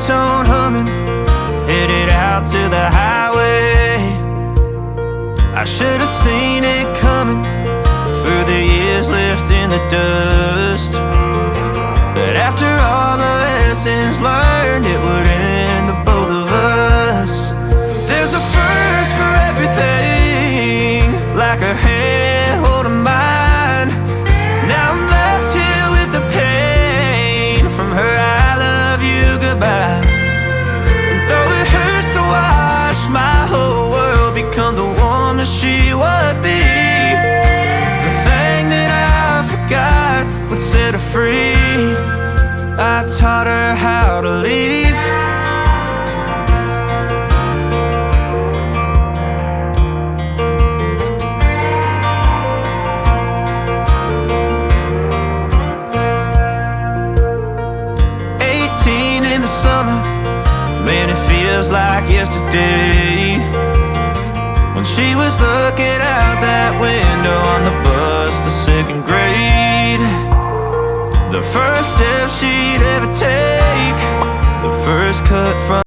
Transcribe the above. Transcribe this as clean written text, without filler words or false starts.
ringtone humming, headed out to the highway. I should have seen it coming through the years left in the dust, but after all the lessons learned, it would end the both of us. There's a first for everything, like a hand holding mine. Now I'm left here with the pain from her I love you goodbye. And though it hurts to watch my whole world become the woman she would be, the thing that I forgot would set her free. I taught her how to leave. 18 in the summer, man, it feels like yesterday, when she was looking out that window on the bus to second grade. The first step she'd ever take, the first cut from